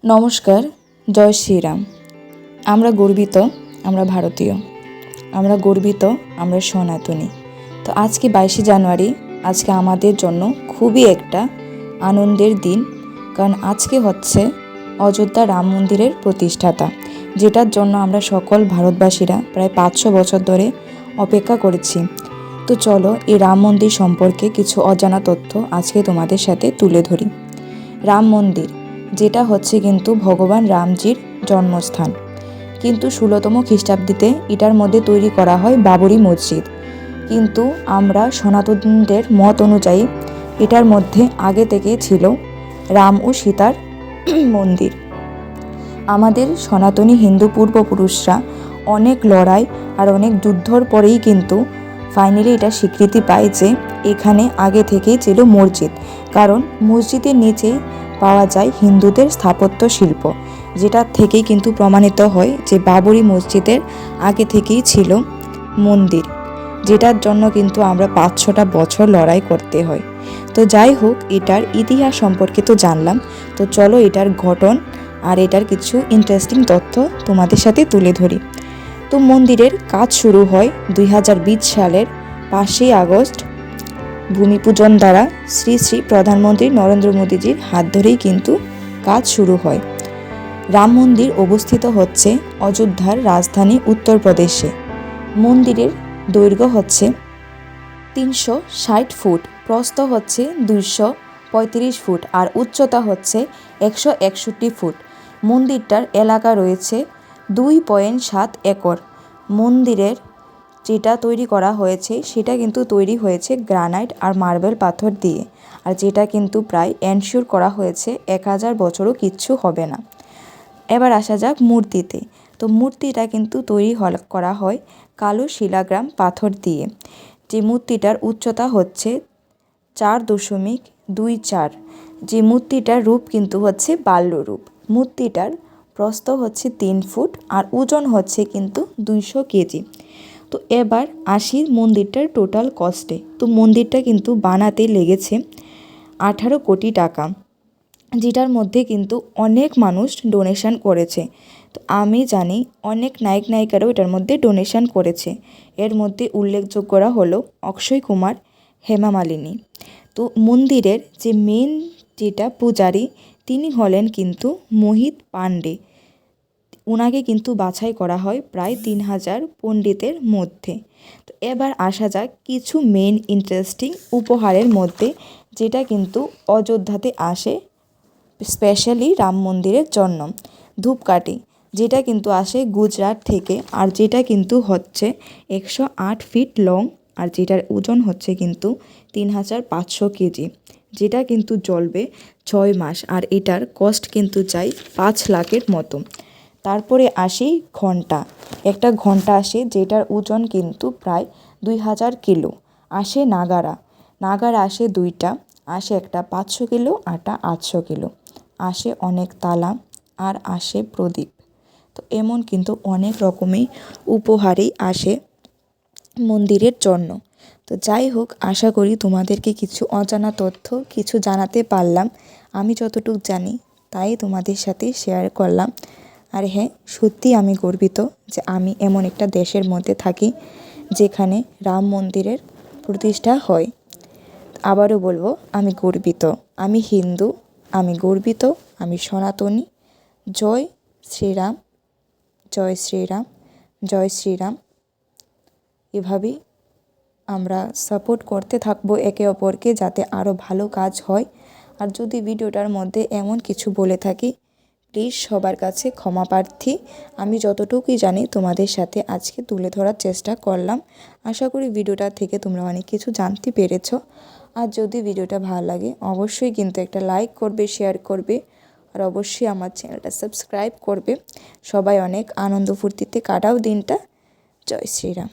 নমস্কার, জয় শ্রীরাম। আমরা গর্বিত, আমরা ভারতীয়, আমরা গর্বিত, আমরা সনাতনী। তো আজকে 22শে জানুয়ারি, আজকে আমাদের জন্য খুবই একটা আনন্দের দিন, কারণ আজকে হচ্ছে অযোধ্যা রাম মন্দিরের প্রতিষ্ঠাতা, যেটার জন্য আমরা সকল ভারতবাসীরা প্রায় 500 বছর ধরে অপেক্ষা করেছি। তো চলো এই রাম মন্দির সম্পর্কে কিছু অজানা তথ্য আজকে তোমাদের সাথে তুলে ধরি। রাম মন্দির, যেটা হচ্ছে কিন্তু ভগবান রামজির জন্মস্থান, কিন্তু 16তম খ্রিস্টাব্দীতে এটার মধ্যে তৈরি করা হয় বাবরি মসজিদ। কিন্তু আমরা সনাতনদের মত অনুযায়ী এটার মধ্যে আগে থেকে ছিল রাম ও সীতার মন্দির। আমাদের সনাতনী হিন্দু পূর্বপুরুষরা অনেক লড়াই আর অনেক যুদ্ধর পরেই কিন্তু ফাইনালি এটা স্বীকৃতি পায় যে এখানে আগে থেকেই ছিল মসজিদ, কারণ মসজিদের নিচেই পাওয়া যায় হিন্দুদের স্থাপত্য শিল্প, যেটা থেকেই কিন্তু প্রমাণিত হয় যে বাবরি মসজিদের আগে থেকেই ছিল মন্দির, যেটার জন্য কিন্তু আমরা 500টা বছর লড়াই করতে হয়। তো যাই হোক, এটার ইতিহাস সম্পর্কে তো জানলাম, তো চলো এটার গঠন আর এটার কিছু ইন্টারেস্টিং তথ্য তোমাদের সাথে তুলে ধরি। তো মন্দিরের কাজ শুরু হয় 2020 সালের 5ই আগস্ট ভূমি পূজন দ্বারা শ্রী শ্রী প্রধানমন্ত্রী নরেন্দ্র মোদীজির হাত ধরেই কিন্তু কাজ শুরু হয়। রাম মন্দির অবস্থিত হচ্ছে অযোধ্যার রাজধানী উত্তরপ্রদেশে। মন্দিরের দৈর্ঘ্য হচ্ছে 360 ফুট, প্রস্থ হচ্ছে 235 ফুট আর উচ্চতা হচ্ছে 161 ফুট। মন্দিরটার এলাকা রয়েছে 2.7 একর। মন্দিরের যেটা তৈরি করা হয়েছে সেটা কিন্তু তৈরি হয়েছে গ্রানাইট আর মার্বেল পাথর দিয়ে, আর যেটা কিন্তু প্রায় এনশিওর করা হয়েছে 1000 বছরও কিচ্ছু হবে না। এবার আসা যাক মূর্তিতে। তো মূর্তিটা কিন্তু তৈরি করা হয় কালো শিলাগ্রাম পাথর দিয়ে। যে মূর্তিটার উচ্চতা হচ্ছে 4.24। যে মূর্তিটার রূপ কিন্তু হচ্ছে বাল্যরূপ। মূর্তিটার প্রস্থ হচ্ছে 3 ফুট আর ওজন হচ্ছে কিন্তু 200 কেজি। তো এবার আসি মন্দিরটার টোটাল কস্টে। তো মন্দিরটা কিন্তু বানাতে লেগেছে 18 কোটি টাকা, যেটার মধ্যে কিন্তু অনেক মানুষ ডোনেশন করেছে। তো আমি জানি অনেক নায়ক নায়িকারাও এটার মধ্যে ডোনেশন করেছে। এর মধ্যে উল্লেখযোগ্যরা হলো অক্ষয় কুমার, হেমা মালিনী। তো মন্দিরের যে মেন যেটা পূজারী, তিনি হলেন কিন্তু মোহিত পান্ডে। ওনাকে কিন্তু বাছাই করা হয় প্রায় 3000 পণ্ডিতের মধ্যে। তো এবার আসা যাক কিছু মেন ইন্টারেস্টিং উপহারের মধ্যে, যেটা কিন্তু অযোধ্যাতে আসে স্পেশালি রাম মন্দিরের জন্য। ধূপকাঠি, যেটা কিন্তু আসে গুজরাট থেকে, আর যেটা কিন্তু হচ্ছে 108 ফিট লং, আর যেটার ওজন হচ্ছে কিন্তু 3500 কেজি, যেটা কিন্তু জ্বলবে 6 মাস, আর এটার কস্ট কিন্তু চাই 5 লাখের মতো। তারপরে আসি ঘন্টা। একটা ঘন্টা আসে যেটার ওজন কিন্তু প্রায় 2000 কিলো। আসে নাগারা। নাগারা আসে 2টা, আসে একটা 500 কিলো, আরটা 800 কিলো। আসে অনেক তালা আর আসে প্রদীপ। তো এমন কিন্তু অনেক রকমের উপহারই আসে মন্দিরের জন্য। তো যাই হোক, আশা করি তোমাদেরকে কিছু অজানা তথ্য কিছু জানাতে পারলাম। আমি যতটুকু জানি তাই তোমাদের সাথে শেয়ার করলাম। আর হ্যাঁ, সত্যি আমি গর্বিত যে আমি এমন একটা দেশের মধ্যে থাকি যেখানে রাম মন্দিরের প্রতিষ্ঠা হয়। আবারও বলবো, আমি গর্বিত, আমি হিন্দু, আমি গর্বিত, আমি সনাতনী। জয় শ্রীরাম, জয় শ্রীরাম, জয় শ্রীরাম। এভাবেই আমরা সাপোর্ট করতে থাকবো একে অপরকে, যাতে আরও ভালো কাজ হয়। আর যদি ভিডিওটার মধ্যে এমন কিছু বলে থাকি, প্লিজ সবার কাছে ক্ষমা প্রার্থী। আমি যতটুকুই জানি তোমাদের সাথে আজকে তুলে ধরার চেষ্টা করলাম। আশা করি ভিডিওটা থেকে তোমরা অনেক কিছু জানতে পেরেছো। আর যদি ভিডিওটা ভালো লাগে অবশ্যই কিন্তু একটা লাইক করবে, শেয়ার করবে, আর অবশ্যই আমার চ্যানেলটা সাবস্ক্রাইব করবে। সবাই অনেক আনন্দ ফুর্তিতে কাটাও দিনটা। জয় শ্রীরাম।